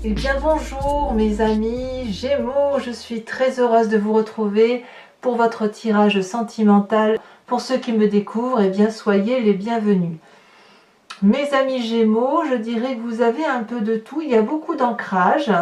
Eh bien bonjour mes amis Gémeaux, je suis très heureuse de vous retrouver pour votre tirage sentimental. Pour ceux qui me découvrent, eh bien soyez les bienvenus. Mes amis Gémeaux, je dirais que vous avez un peu de tout, il y a beaucoup d'ancrage.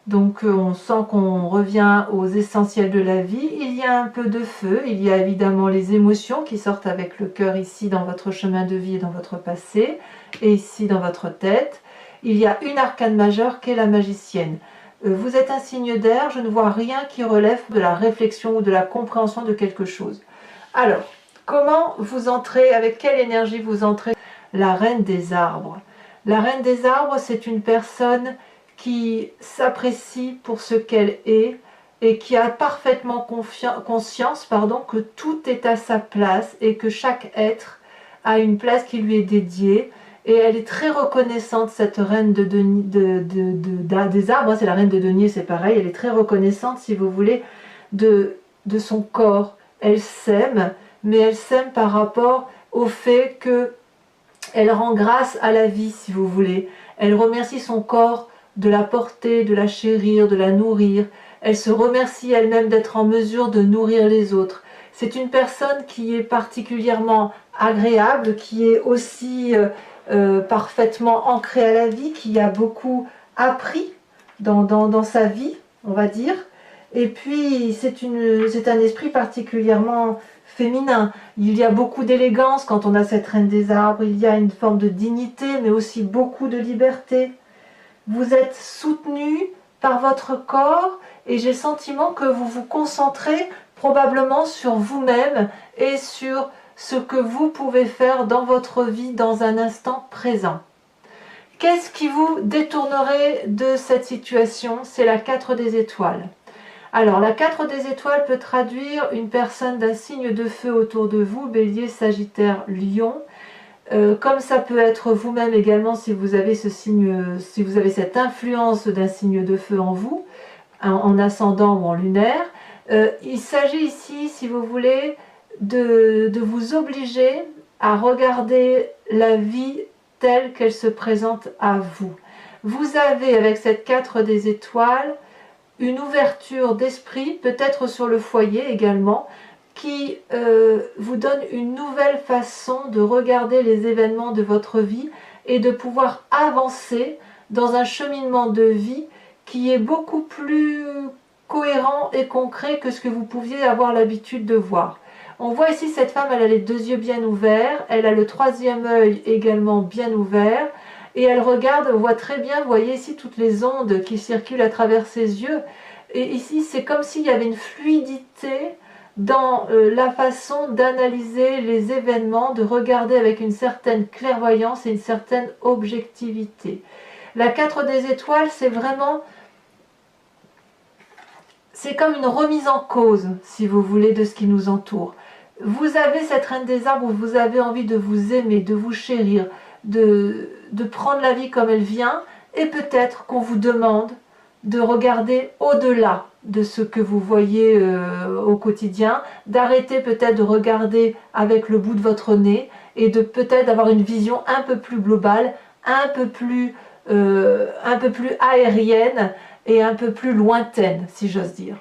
Donc on sent qu'on revient aux essentiels de la vie. Il y a un peu de feu, il y a évidemment les émotions qui sortent avec le cœur ici dans votre chemin de vie et dans votre passé, et ici dans votre tête. Il y a une arcane majeure qui est la magicienne. Vous êtes un signe d'air, je ne vois rien qui relève de la réflexion ou de la compréhension de quelque chose. Alors, comment vous entrez, avec quelle énergie vous entrez? La reine des arbres. La reine des arbres, c'est une personne qui s'apprécie pour ce qu'elle est et qui a parfaitement conscience que tout est à sa place et que chaque être a une place qui lui est dédiée. Et elle est très reconnaissante, cette reine des arbres, c'est la reine de denier, c'est pareil, elle est très reconnaissante, si vous voulez, de son corps. Elle s'aime, mais elle s'aime par rapport au fait qu'elle rend grâce à la vie, si vous voulez. Elle remercie son corps de la porter, de la chérir, de la nourrir. Elle se remercie elle-même d'être en mesure de nourrir les autres. C'est une personne qui est particulièrement agréable, qui est aussi parfaitement ancrée à la vie, qui a beaucoup appris dans sa vie, on va dire. Et puis c'est un esprit particulièrement féminin. Il y a beaucoup d'élégance quand on a cette reine des arbres, il y a une forme de dignité, mais aussi beaucoup de liberté. Vous êtes soutenu par votre corps et j'ai le sentiment que vous vous concentrez probablement sur vous-même et sur ce que vous pouvez faire dans votre vie dans un instant présent. Qu'est-ce qui vous détournerait de cette situation? C'est la 4 des étoiles. Alors, la 4 des étoiles peut traduire une personne d'un signe de feu autour de vous, Bélier, Sagittaire, Lion. Comme ça peut être vous-même également si vous avez ce signe, si vous avez cette influence d'un signe de feu en vous, en ascendant ou en lunaire. Il s'agit ici, si vous voulez, de vous obliger à regarder la vie telle qu'elle se présente à vous. Vous avez, avec cette 4 des étoiles, une ouverture d'esprit, peut-être sur le foyer également, qui vous donne une nouvelle façon de regarder les événements de votre vie et de pouvoir avancer dans un cheminement de vie qui est beaucoup plus cohérent et concret que ce que vous pouviez avoir l'habitude de voir. On voit ici cette femme, elle a les deux yeux bien ouverts, elle a le troisième œil également bien ouvert, et elle regarde, on voit très bien, vous voyez ici toutes les ondes qui circulent à travers ses yeux, et ici c'est comme s'il y avait une fluidité dans la façon d'analyser les événements, de regarder avec une certaine clairvoyance et une certaine objectivité. La 4 des étoiles, c'est vraiment... c'est comme une remise en cause, si vous voulez, de ce qui nous entoure. Vous avez cette reine des arbres où vous avez envie de vous aimer, de vous chérir, de prendre la vie comme elle vient, et peut-être qu'on vous demande de regarder au-delà de ce que vous voyez au quotidien, d'arrêter peut-être de regarder avec le bout de votre nez, et de peut-être avoir une vision un peu plus globale, un peu plus aérienne, et un peu plus lointaine, si j'ose dire.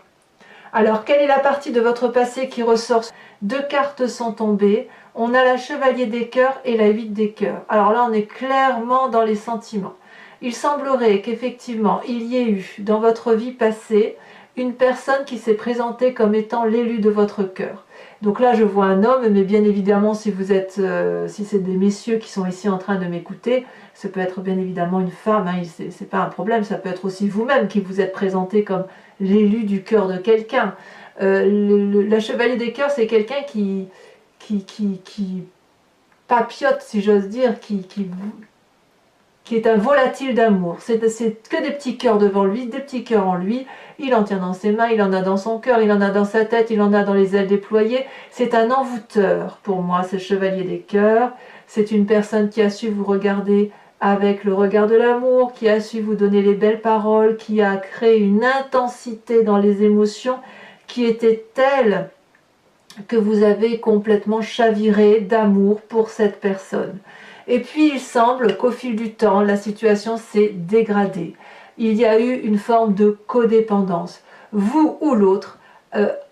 Alors, quelle est la partie de votre passé qui ressort? Deux cartes sont tombées. On a la chevalier des cœurs et la 8 des cœurs. Alors là, on est clairement dans les sentiments. Il semblerait qu'effectivement, il y ait eu dans votre vie passée une personne qui s'est présentée comme étant l'élu de votre cœur. Donc là, je vois un homme, mais bien évidemment, si vous êtes, si c'est des messieurs qui sont ici en train de m'écouter, ça peut être bien évidemment une femme, hein, c'est pas un problème, ça peut être aussi vous-même qui vous êtes présenté comme l'élu du cœur de quelqu'un. La chevalier des cœurs, c'est quelqu'un qui papillote, si j'ose dire, qui est un volatile d'amour. C'est que des petits cœurs devant lui, des petits cœurs en lui. Il en tient dans ses mains, il en a dans son cœur, il en a dans sa tête, il en a dans les ailes déployées. C'est un envoûteur pour moi, ce chevalier des cœurs. C'est une personne qui a su vous regarder avec le regard de l'amour, qui a su vous donner les belles paroles, qui a créé une intensité dans les émotions qui était telle que vous avez complètement chaviré d'amour pour cette personne. Et puis il semble qu'au fil du temps, la situation s'est dégradée. il y a eu une forme de codépendance. Vous ou l'autre,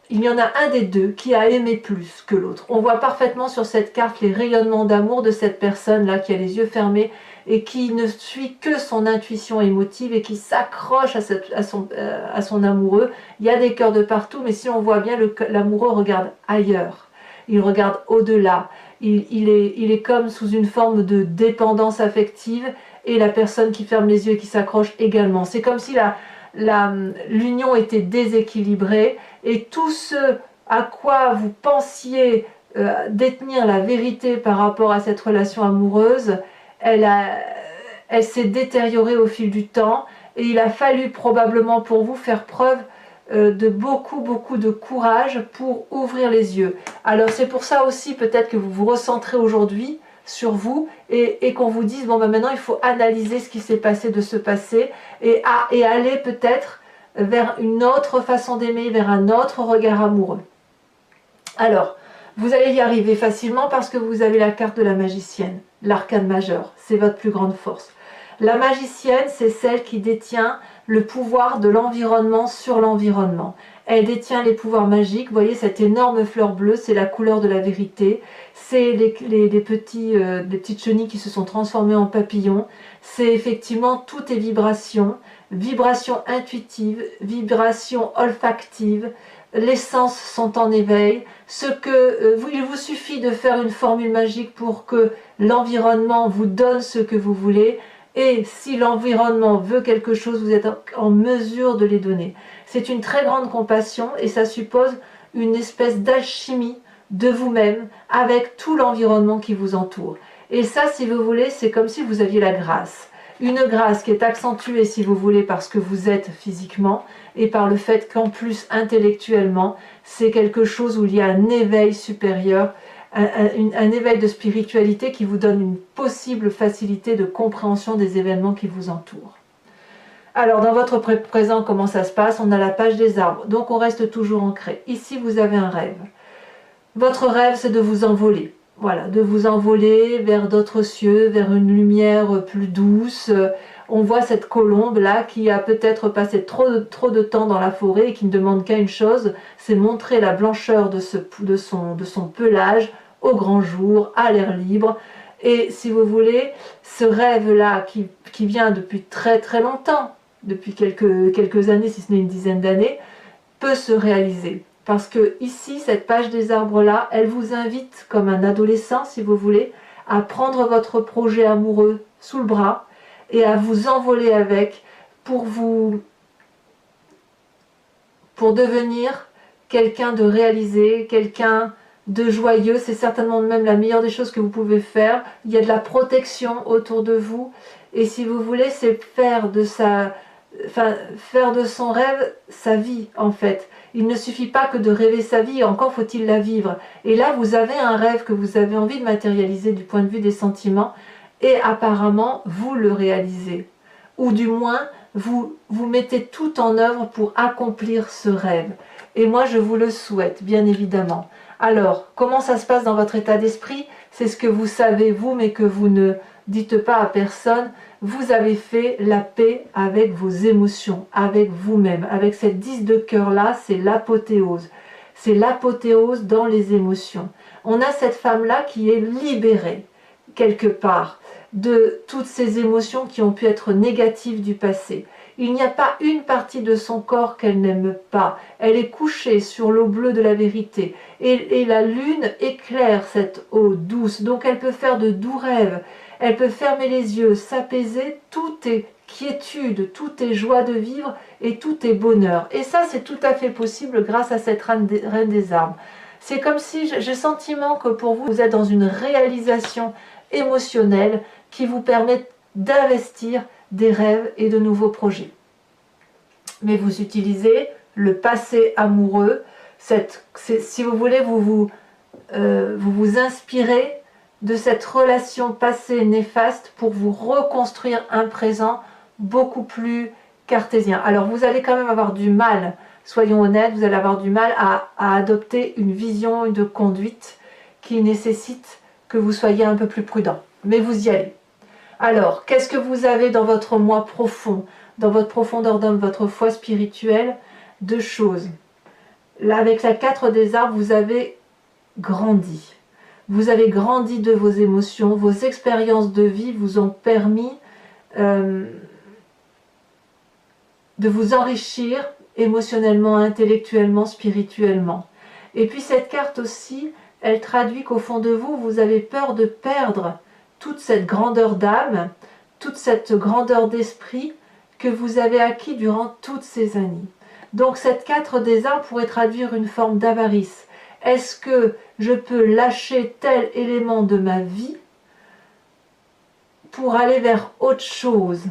il y en a un des deux qui a aimé plus que l'autre. On voit parfaitement sur cette carte les rayonnements d'amour de cette personne-là qui a les yeux fermés et qui ne suit que son intuition émotive et qui s'accroche à son amoureux. Il y a des cœurs de partout, mais si on voit bien, l'amoureux regarde ailleurs. Il regarde au-delà. Il est comme sous une forme de dépendance affective et la personne qui ferme les yeux et qui s'accroche également. C'est comme si l'union était déséquilibrée et tout ce à quoi vous pensiez détenir la vérité par rapport à cette relation amoureuse, elle s'est détériorée au fil du temps et il a fallu probablement pour vous faire preuve de beaucoup de courage pour ouvrir les yeux. Alors c'est pour ça aussi peut-être que vous vous recentrez aujourd'hui sur vous et qu'on vous dise bon ben maintenant il faut analyser ce qui s'est passé de ce passé et aller peut-être vers une autre façon d'aimer, vers un autre regard amoureux. Alors vous allez y arriver facilement parce que vous avez la carte de la magicienne, l'arcane majeur, c'est votre plus grande force. La magicienne, c'est celle qui détient le pouvoir de l'environnement sur l'environnement. Elle détient les pouvoirs magiques. Vous voyez cette énorme fleur bleue, c'est la couleur de la vérité. C'est des petites chenilles qui se sont transformées en papillons. C'est effectivement toutes les vibrations, vibrations intuitives, vibrations olfactives. Les sens sont en éveil. Il vous suffit de faire une formule magique pour que l'environnement vous donne ce que vous voulez. Et si l'environnement veut quelque chose, vous êtes en mesure de les donner. C'est une très grande compassion et ça suppose une espèce d'alchimie de vous-même avec tout l'environnement qui vous entoure. Et ça, si vous voulez, c'est comme si vous aviez la grâce. Une grâce qui est accentuée, si vous voulez, parce que vous êtes physiquement et par le fait qu'en plus, intellectuellement, c'est quelque chose où il y a un éveil supérieur, un éveil de spiritualité qui vous donne une possible facilité de compréhension des événements qui vous entourent. Alors dans votre présent, comment ça se passe? On a la page des arbres, donc on reste toujours ancré. Ici vous avez un rêve. Votre rêve c'est de vous envoler. Voilà, de vous envoler vers d'autres cieux, vers une lumière plus douce. On voit cette colombe là qui a peut-être passé trop de temps dans la forêt et qui ne demande qu'à une chose, c'est montrer la blancheur de son pelage au grand jour, à l'air libre. Et si vous voulez, ce rêve-là qui vient depuis très longtemps, depuis quelques années, si ce n'est une dizaine d'années, peut se réaliser. Parce que ici, cette page des arbres-là, elle vous invite, comme un adolescent, si vous voulez, à prendre votre projet amoureux sous le bras et à vous envoler avec pour devenir quelqu'un de réalisé, quelqu'un de joyeux. C'est certainement même la meilleure des choses que vous pouvez faire. Il y a de la protection autour de vous. Et si vous voulez, c'est faire de son rêve sa vie, en fait. Il ne suffit pas que de rêver sa vie, encore faut-il la vivre. Et là, vous avez un rêve que vous avez envie de matérialiser du point de vue des sentiments, et apparemment, vous le réalisez. Ou du moins, vous mettez tout en œuvre pour accomplir ce rêve. Et moi, je vous le souhaite, bien évidemment. Alors, comment ça se passe dans votre état d'esprit? C'est ce que vous savez, vous, mais que vous ne dites pas à personne. Vous avez fait la paix avec vos émotions, avec vous-même. Avec cette 10 de cœur-là, c'est l'apothéose. C'est l'apothéose dans les émotions. On a cette femme-là qui est libérée, quelque part, de toutes ces émotions qui ont pu être négatives du passé. Il n'y a pas une partie de son corps qu'elle n'aime pas. Elle est couchée sur l'eau bleue de la vérité. Et la lune éclaire cette eau douce. Donc elle peut faire de doux rêves. Elle peut fermer les yeux, s'apaiser. Tout est quiétude, tout est joie de vivre et tout est bonheur. Et ça, c'est tout à fait possible grâce à cette reine des arbres. C'est comme si j'ai le sentiment que pour vous, vous êtes dans une réalisation émotionnelle qui vous permet d'investir des rêves et de nouveaux projets. Mais vous utilisez le passé amoureux, si vous voulez, vous vous inspirez de cette relation passée néfaste pour vous reconstruire un présent beaucoup plus cartésien. Alors vous allez quand même avoir du mal, soyons honnêtes, vous allez avoir du mal à adopter une vision de conduite qui nécessite que vous soyez un peu plus prudent. Mais vous y allez. Alors, qu'est-ce que vous avez dans votre moi profond, dans votre profondeur d'homme, votre foi spirituelle, deux choses. Là, avec la 4 des arbres, vous avez grandi. Vous avez grandi de vos émotions, vos expériences de vie vous ont permis de vous enrichir émotionnellement, intellectuellement, spirituellement. Et puis cette carte aussi, elle traduit qu'au fond de vous, vous avez peur de perdre toute cette grandeur d'âme, toute cette grandeur d'esprit que vous avez acquis durant toutes ces années. Donc cette 4 des arbres pourrait traduire une forme d'avarice. Est-ce que je peux lâcher tel élément de ma vie pour aller vers autre chose?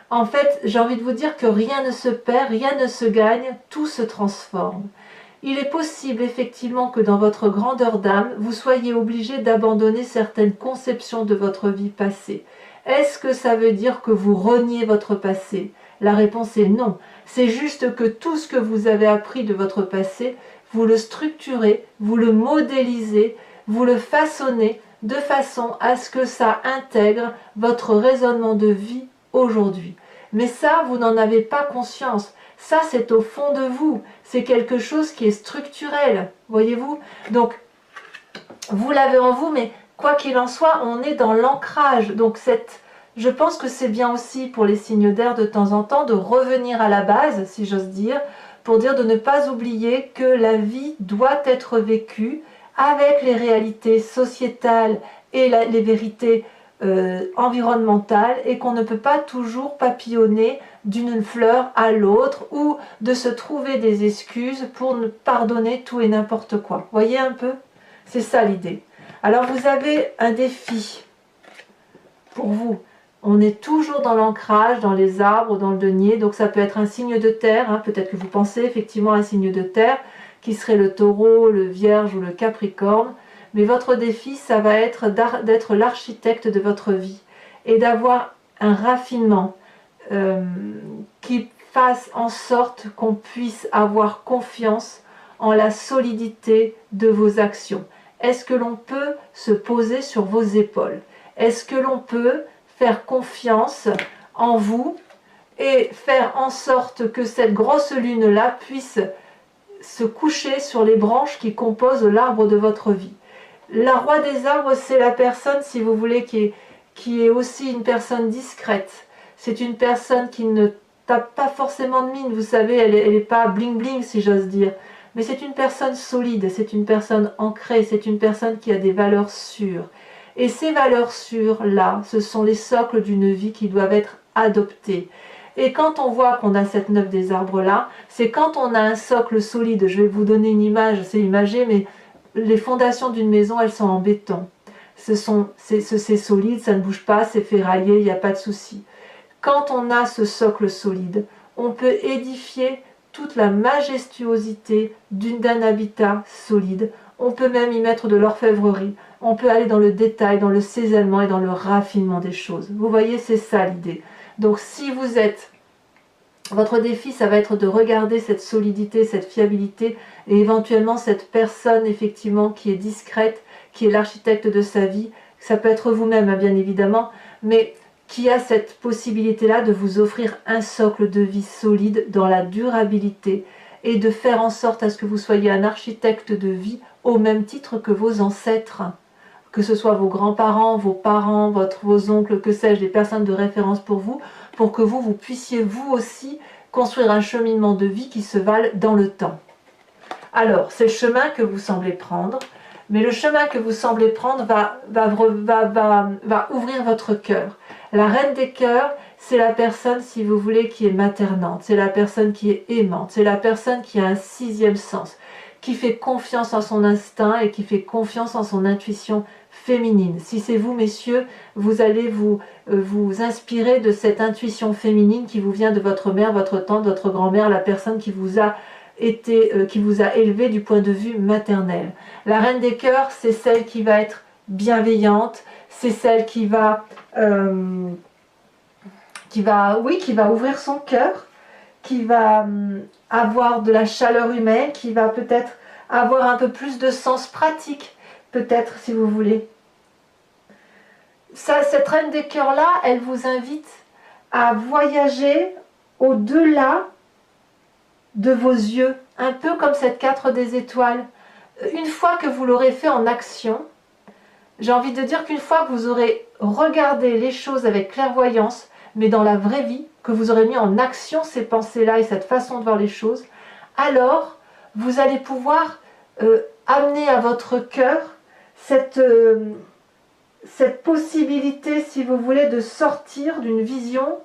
En fait, j'ai envie de vous dire que rien ne se perd, rien ne se gagne, tout se transforme. Il est possible effectivement que dans votre grandeur d'âme, vous soyez obligé d'abandonner certaines conceptions de votre vie passée. Est-ce que ça veut dire que vous reniez votre passé? La réponse est non. C'est juste que tout ce que vous avez appris de votre passé, vous le structurez, vous le modélisez, vous le façonnez de façon à ce que ça intègre votre raisonnement de vie aujourd'hui. Mais ça, vous n'en avez pas conscience. Ça, c'est au fond de vous. C'est quelque chose qui est structurel, voyez-vous? Donc, vous l'avez en vous, mais quoi qu'il en soit, on est dans l'ancrage. Donc, je pense que c'est bien aussi pour les signes d'air de temps en temps de revenir à la base, si j'ose dire, pour dire de ne pas oublier que la vie doit être vécue avec les réalités sociétales et les vérités environnementale et qu'on ne peut pas toujours papillonner d'une fleur à l'autre ou de se trouver des excuses pour ne pardonner tout et n'importe quoi. Voyez un peu? C'est ça l'idée. Alors vous avez un défi pour vous. On est toujours dans l'ancrage, dans les arbres, dans le denier, donc ça peut être un signe de terre, hein. Peut-être que vous pensez effectivement à un signe de terre qui serait le taureau, le vierge ou le capricorne. Mais votre défi, ça va être d'être l'architecte de votre vie et d'avoir un raffinement qui fasse en sorte qu'on puisse avoir confiance en la solidité de vos actions. Est-ce que l'on peut se poser sur vos épaules? Est-ce que l'on peut faire confiance en vous et faire en sorte que cette grosse lune-là puisse se coucher sur les branches qui composent l'arbre de votre vie? La roi des arbres, c'est la personne, si vous voulez, qui est aussi une personne discrète. C'est une personne qui ne tape pas forcément de mine, vous savez, elle n'est pas bling-bling, si j'ose dire. Mais c'est une personne solide, c'est une personne ancrée, c'est une personne qui a des valeurs sûres. Et ces valeurs sûres-là, ce sont les socles d'une vie qui doivent être adoptées. Et quand on voit qu'on a cette 9 des arbres-là, c'est quand on a un socle solide. Je vais vous donner une image, c'est imagé, mais les fondations d'une maison, elles sont en béton. C'est solide, ça ne bouge pas, c'est ferraillé, il n'y a pas de souci. Quand on a ce socle solide, on peut édifier toute la majestuosité d'un habitat solide. On peut même y mettre de l'orfèvrerie. On peut aller dans le détail, dans le cisaillement et dans le raffinement des choses. Vous voyez, c'est ça l'idée. Donc si vous êtes... Votre défi, ça va être de regarder cette solidité, cette fiabilité et éventuellement cette personne effectivement qui est discrète, qui est l'architecte de sa vie. Ça peut être vous-même, hein, bien évidemment, mais qui a cette possibilité-là de vous offrir un socle de vie solide dans la durabilité et de faire en sorte à ce que vous soyez un architecte de vie au même titre que vos ancêtres. Que ce soit vos grands-parents, vos parents, vos oncles, que sais-je, des personnes de référence pour que vous puissiez vous aussi construire un cheminement de vie qui se vale dans le temps. Alors, c'est le chemin que vous semblez prendre, mais le chemin que vous semblez prendre va ouvrir votre cœur. La reine des cœurs, c'est la personne, si vous voulez, qui est maternante, c'est la personne qui est aimante, c'est la personne qui a un sixième sens, qui fait confiance en son instinct et qui fait confiance en son intuition féminine. Si c'est vous, messieurs, vous allez vous inspirer de cette intuition féminine qui vous vient de votre mère, votre tante, votre grand-mère, la personne qui vous a élevé du point de vue maternel. La reine des cœurs, c'est celle qui va être bienveillante, c'est celle qui va ouvrir son cœur, qui va avoir de la chaleur humaine, qui va peut-être avoir un peu plus de sens pratique, peut-être, si vous voulez. Cette reine des cœurs-là, elle vous invite à voyager au-delà de vos yeux, un peu comme cette 4 des étoiles. Une fois que vous l'aurez fait en action, j'ai envie de dire qu'une fois que vous aurez regardé les choses avec clairvoyance, mais dans la vraie vie, que vous aurez mis en action ces pensées-là et cette façon de voir les choses, alors vous allez pouvoir amener à votre cœur cette possibilité, si vous voulez, de sortir d'une vision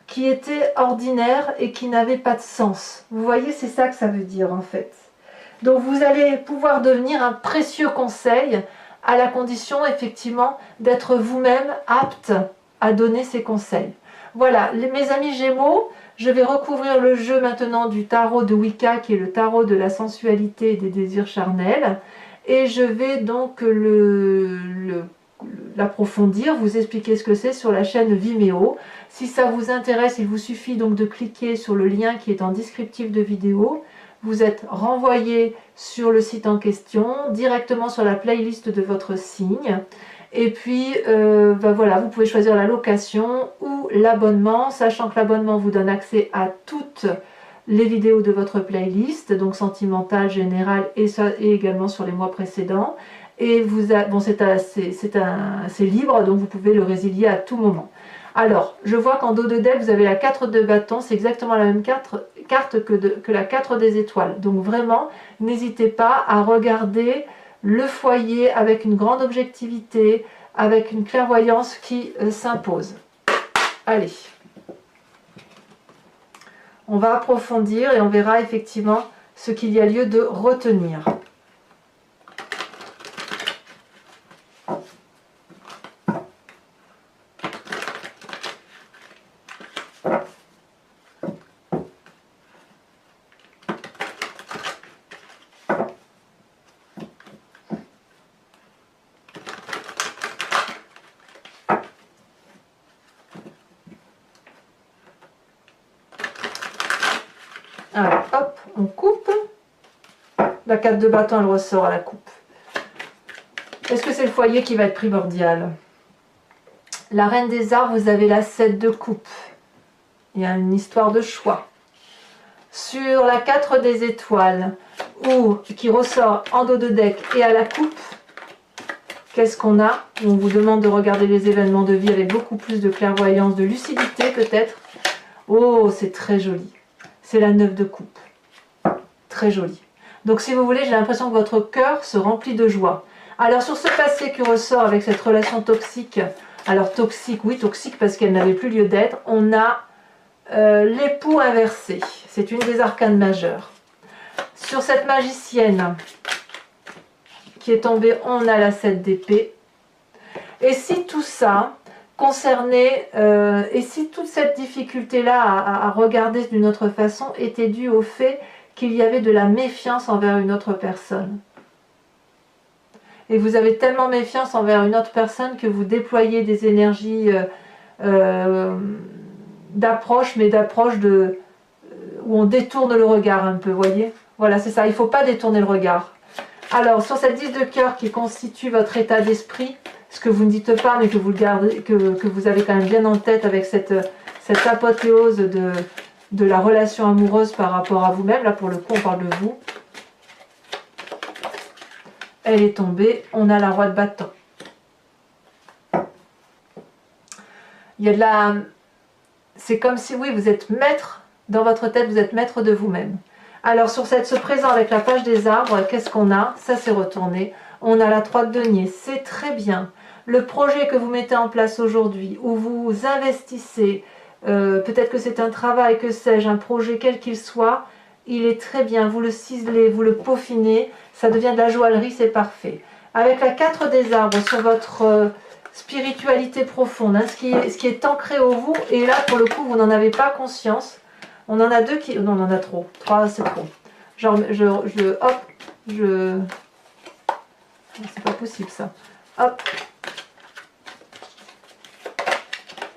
qui était ordinaire et qui n'avait pas de sens. Vous voyez, c'est ça que ça veut dire en fait. Donc vous allez pouvoir devenir un précieux conseil à la condition effectivement d'être vous-même apte à donner ces conseils. Voilà, mes amis Gémeaux, je vais recouvrir le jeu maintenant du tarot de Wicca qui est le tarot de la sensualité et des désirs charnels et je vais donc l'approfondir, vous expliquer ce que c'est sur la chaîne Vimeo. Si ça vous intéresse, il vous suffit donc de cliquer sur le lien qui est en descriptif de vidéo. Vous êtes renvoyé sur le site en question, directement sur la playlist de votre signe. Et puis, voilà, vous pouvez choisir la location ou l'abonnement, sachant que l'abonnement vous donne accès à toutes les vidéos de votre playlist, donc sentimentale, générale et également sur les mois précédents. Et c'est libre, donc vous pouvez le résilier à tout moment. Alors, je vois qu'en dos de deck, vous avez la 4 de bâton, c'est exactement la même carte que la 4 des étoiles. Donc vraiment, n'hésitez pas à regarder le foyer avec une grande objectivité, avec une clairvoyance qui s'impose. Allez, on va approfondir et on verra effectivement ce qu'il y a lieu de retenir. Alors, hop, on coupe. La 4 de bâton, elle ressort à la coupe. Est-ce que c'est le foyer qui va être primordial? La reine des arbres, vous avez la 7 de coupe. Il y a une histoire de choix. Sur la 4 des étoiles, qui ressort en dos de deck et à la coupe, qu'est-ce qu'on a? On vous demande de regarder les événements de vie avec beaucoup plus de clairvoyance, de lucidité peut-être. Oh, c'est très joli. C'est la 9 de coupe. Très joli. Donc si vous voulez, j'ai l'impression que votre cœur se remplit de joie. Alors sur ce passé qui ressort avec cette relation toxique, alors toxique, oui toxique parce qu'elle n'avait plus lieu d'être, on a l'époux inversé. C'est une des arcanes majeures. Sur cette magicienne qui est tombée, on a la 7 d'épée. Et si tout ça concernait, et si toute cette difficulté-là à regarder d'une autre façon était due au fait qu'il y avait de la méfiance envers une autre personne. Et vous avez tellement méfiance envers une autre personne que vous déployez des énergies d'approche, mais d'approche où on détourne le regard un peu, voyez. Voilà, c'est ça, il ne faut pas détourner le regard. Alors, sur cette 10 de cœur qui constitue votre état d'esprit, ce que vous ne dites pas, mais que vous gardez, que vous avez quand même bien en tête avec cette apothéose de la relation amoureuse par rapport à vous-même. Là, pour le coup, on parle de vous. Elle est tombée. On a la roi de bâton. Il y a de la... C'est comme si, oui, vous êtes maître, dans votre tête, vous êtes maître de vous-même. Alors, sur ce présent avec la page des arbres, qu'est-ce qu'on a? Ça s'est retourné. On a la 3 de denier. C'est très bien. Le projet que vous mettez en place aujourd'hui, où vous investissez, peut-être que c'est un travail, que sais-je, un projet quel qu'il soit, il est très bien. Vous le ciselez, vous le peaufinez, ça devient de la joaillerie, c'est parfait. Avec la 4 des arbres sur votre spiritualité profonde, hein, ce qui est ancré au vous, et là, pour le coup, vous n'en avez pas conscience. On en a 2 qui... Non, on en a trop. 3, c'est trop. Genre, c'est pas possible, ça. Hop.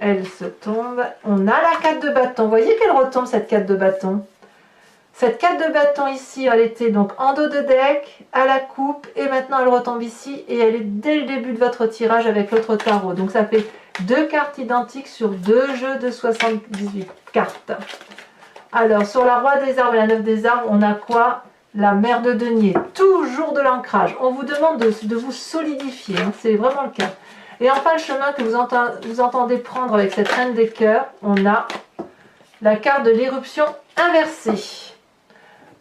Elle se tombe. On a la 4 de bâton. Vous voyez qu'elle retombe, cette 4 de bâton. Cette 4 de bâton ici, elle était donc en dos de deck, à la coupe, et maintenant elle retombe ici, et elle est dès le début de votre tirage avec l'autre tarot. Donc ça fait 2 cartes identiques sur 2 jeux de 78 cartes. Alors, sur la Roi des Arbres et la 9 des Arbres, on a quoi? La Mère de Denier, toujours de l'ancrage. On vous demande de vous solidifier, hein, c'est vraiment le cas. Et enfin, le chemin que vous entendez prendre avec cette Reine des Cœurs, on a la carte de l'éruption inversée.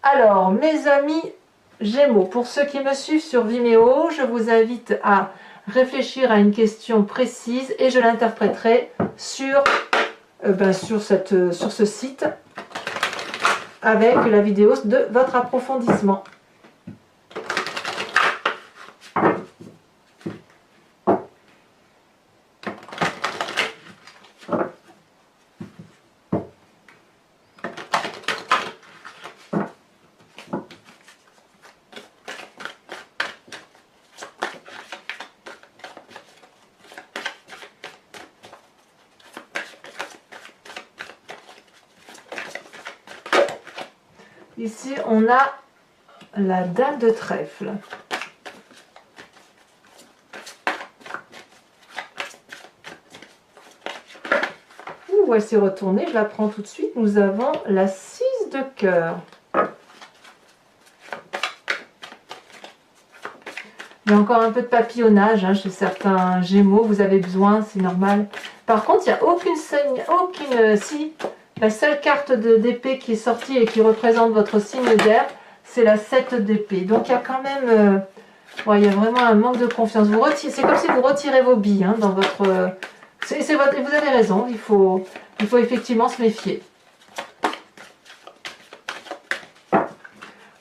Alors, mes amis Gémeaux, pour ceux qui me suivent sur Vimeo, je vous invite à réfléchir à une question précise et je l'interpréterai sur ce site avec la vidéo de votre approfondissement. Ici, on a la Dame de trèfle. Ouh, elle s'est retournée, je la prends tout de suite. Nous avons la 6 de cœur. Il y a encore un peu de papillonnage hein, chez certains Gémeaux, vous avez besoin, c'est normal. Par contre, il n'y a si, la seule carte d'épée qui est sortie et qui représente votre signe d'air, c'est la 7 d'épée. Donc il y a quand même, il y a vraiment un manque de confiance. C'est comme si vous retirez vos billes hein, dans votre... vous avez raison, il faut effectivement se méfier.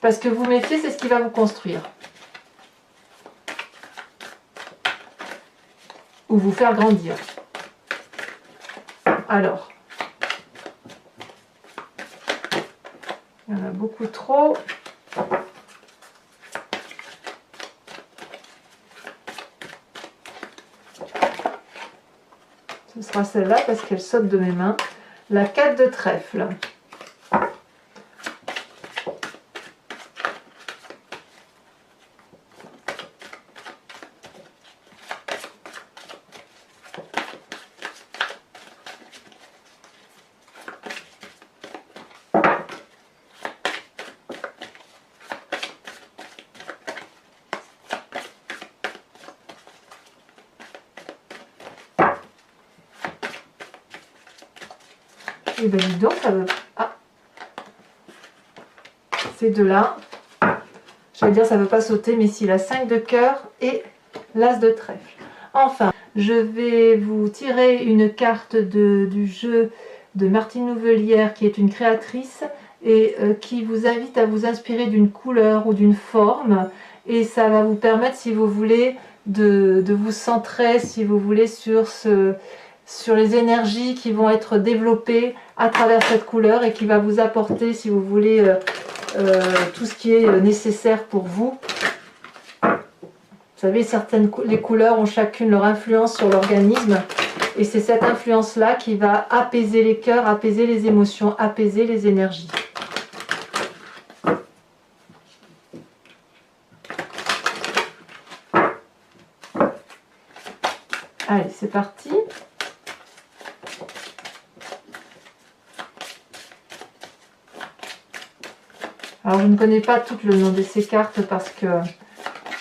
Parce que vous méfiez, c'est ce qui va vous construire. Ou vous faire grandir. Alors, il y en a beaucoup trop. Ce sera celle-là parce qu'elle saute de mes mains. La 4 de trèfle. Et bien dis donc, ça veut... Ah, ces deux-là, j'allais dire ça ne veut pas sauter, mais si, la 5 de cœur et l'as de trèfle. Enfin, je vais vous tirer une carte du jeu de Martine Nouvelière, qui est une créatrice, et qui vous invite à vous inspirer d'une couleur ou d'une forme, et ça va vous permettre, si vous voulez, de vous centrer, si vous voulez, sur les énergies qui vont être développées à travers cette couleur et qui va vous apporter, si vous voulez, tout ce qui est nécessaire pour vous. Vous savez, les couleurs ont chacune leur influence sur l'organisme et c'est cette influence-là qui va apaiser les cœurs, apaiser les émotions, apaiser les énergies. Allez, c'est parti. Alors, je ne connais pas tout le nom de ces cartes parce que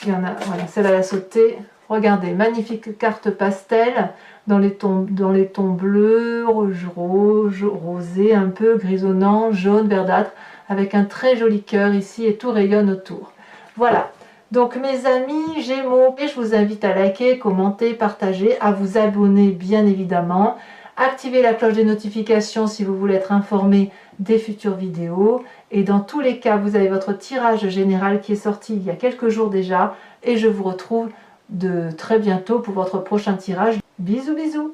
il y en a, voilà, celle à la sautée. Regardez, magnifique carte pastel dans les tons bleus, rouge, rosé, un peu grisonnant, jaune, verdâtre, avec un très joli cœur ici et tout rayonne autour. Voilà. Donc mes amis Gémeaux, je vous invite à liker, commenter, partager, à vous abonner bien évidemment. Activez la cloche des notifications si vous voulez être informé des futures vidéos. Et dans tous les cas, vous avez votre tirage général qui est sorti il y a quelques jours déjà. Et je vous retrouve de très bientôt pour votre prochain tirage. Bisous bisous.